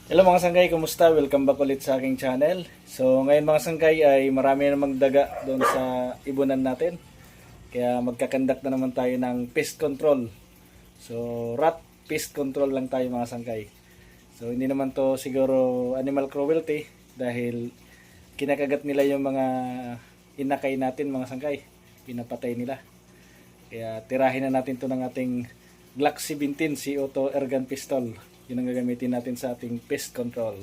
Hello mga sanggay, kumusta? Welcome back ulit sa aking channel. So ngayon mga sanggay ay marami na magdaga doon sa ibunan natin. Kaya magkakandak na naman tayo ng pest control. So rat pest control lang tayo mga sanggay. So hindi naman to siguro animal cruelty dahil kinakagat nila yung mga inakay natin mga sanggay. Pinapatay nila. Kaya tirahin na natin to ng ating Glock 17 CO2 airgun pistol. Yun ang gagamitin natin sa ating pest control.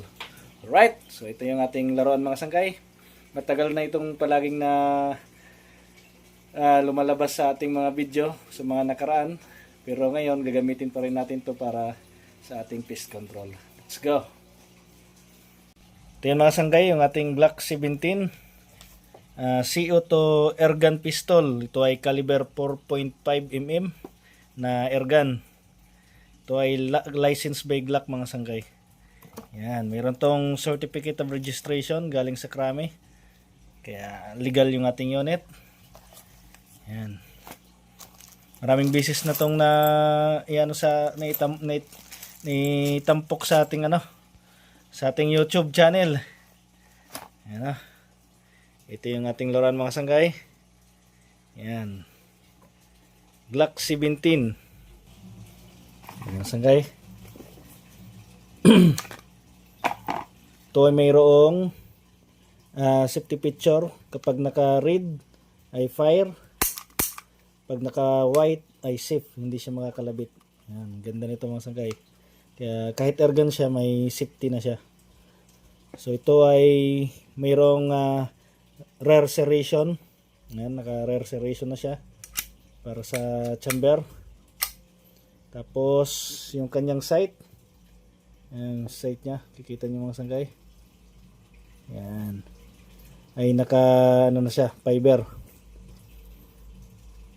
Alright, so ito yung ating laruan mga sangkay. Matagal na itong palaging na lumalabas sa ating mga video sa mga nakaraan. Pero ngayon gagamitin pa rin natin to para sa ating pest control. Let's go! Ito yung mga sangkay, yung ating Glock 17 CO2 airgun pistol. Ito ay caliber 4.5mm na airgun. Ito ay license by Glock mga sanggay. Yan, mayroon tong certificate of registration galing sa Krami. Kaya legal yung ating unit. Yan. Maraming beses na tong naitampok sa ating sa ating YouTube channel. Yan ah. Ito yung ating laruan mga sanggay. Yan. Glock 17. Ayan, sanggay. Ito ay mayroong safety picture. Kapag naka-red ay fire. Pag naka-white ay safe. Hindi siya makakalabit. Ayan, ganda nito mga sanggay. Kaya kahit airgun siya, may safety na siya. So ito ay mayroong rear serration. Ayan, naka-rear serration na siya. Para sa chamber. Tapos, yung kanyang sight. Yung sight niya. Kikita niyo mga sanggay. Yan. Ay naka, na siya, fiber.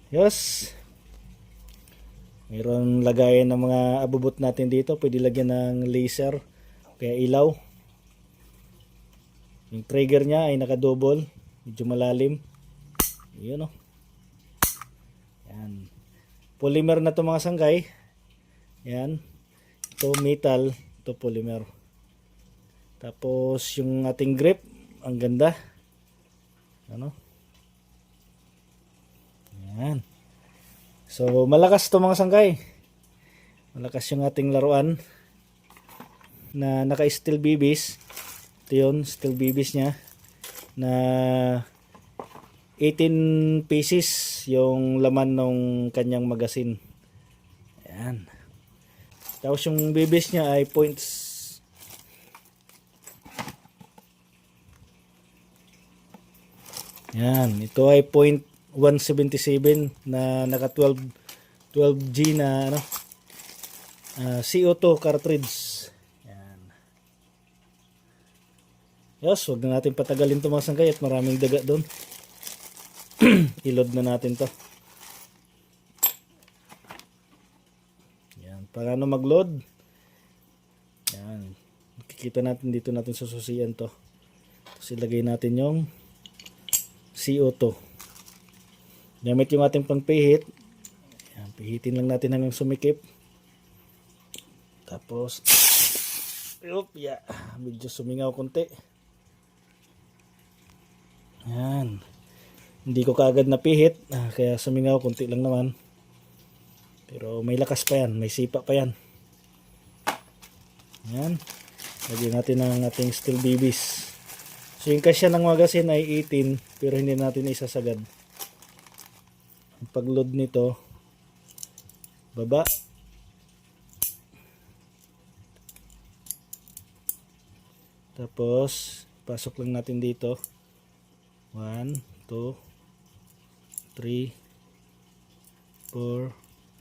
Yes. Mayroon lagayan ng mga abubot natin dito. Pwede lagyan ng laser. Kaya ilaw. Yung trigger niya ay naka-double. Medyo malalim. Yun o. Yan. Polymer na to mga sanggay. Yan. Ito metal, ito polymer. Tapos yung ating grip, ang ganda. Ano? Yan. So malakas to mga sanggay. Malakas yung ating laruan na naka steel BBs. Ito yun, steel BBs niya na 18 pieces yung laman ng kanyang magazine. Ayan. Tapos yung BBs niya ay points. Yan, ito ay .177 na naka 12G na CO2 cartridge. Yan. Yes, wag na natin patagalin ito mga sanggay at maraming daga doon. I-load na natin to. Paano mag-load? Yan. Makikita natin dito natin sususian to. Tapos ilagay natin yung CO2. Gamit yung ating pangpihit. Yan, pihitin lang natin hanggang sumikip. Tapos yeah, medyo sumingaw konti. Yan. Hindi ko kaagad napihit, kaya sumingaw konti lang naman. Pero may lakas pa yan, may sipa pa yan. Yan. Lagyan natin ang ating steel BBs. So yung kasya ng magazine ay 18 pero hindi natin isasagad. Ang pag-load nito, baba. Tapos pasok lang natin dito. 1, 2, 3, 4,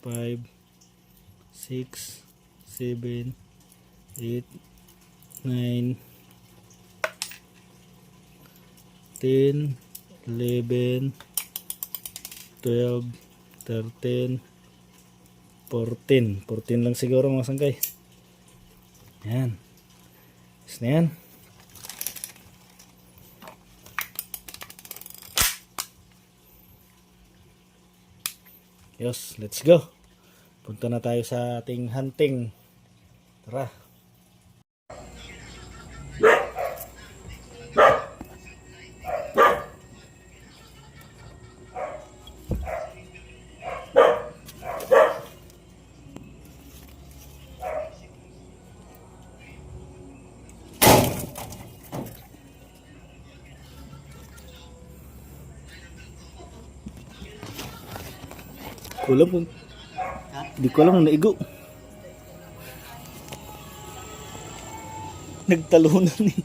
5, 6, 7, 8, 9, 10, 11, 12, 13, 14. 14 lang siguro mga sanggay. Yan. Is na yan. Yes, let's go. Punta na tayo sa ating hunting. Tara. ko alam kung di ko alam kung naigo. Nagtalunan eh.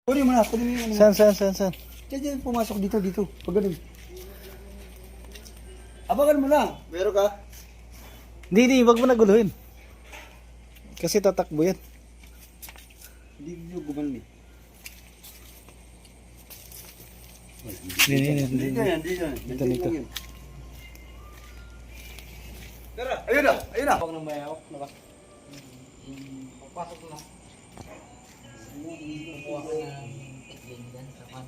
Kunin mo na, kunin mo na. Saan? Diyan, pumasok dito. Pag ganun. Abangan mo na. Meron ka? Hindi, wag mo na guluhin. Kasi tatakbo yan. Hindi nyo gumanon eh. Hindi. Dito. Tara, ayun na. Huwag nang mayawak na ba? Pagpasok na. Kukuha ka ng tiklin dyan sa pan.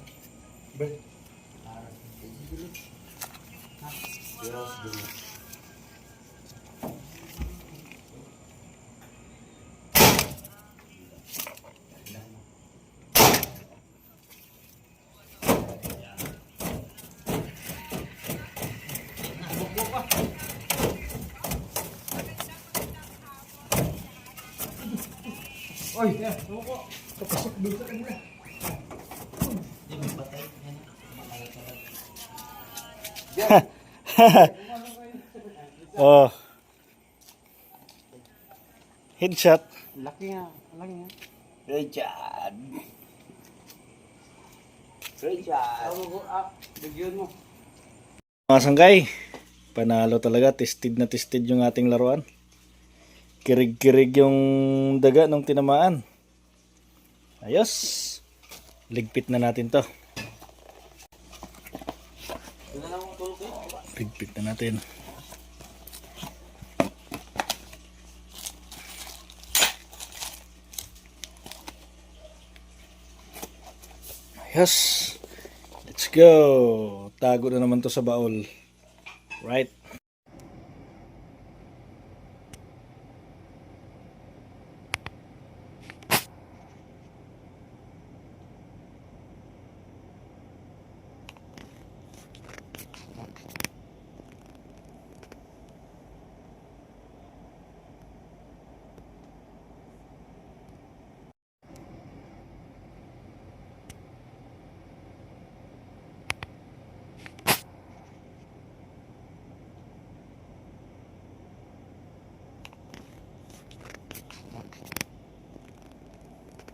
Oy, sumuko. Papasok doon sa kanila. Hindi mo patay. Yan. Oh. Headshot. Laki nga. Richard. Bigyan mo. Mga sanggay, panalo talaga. Tested na tested yung ating laruan. Kirig-kirig yung daga nung tinamaan. Ayos. Ligpit na natin to. Ligpit na natin. Ayos. Let's go. Tago na naman to sa baul. Right.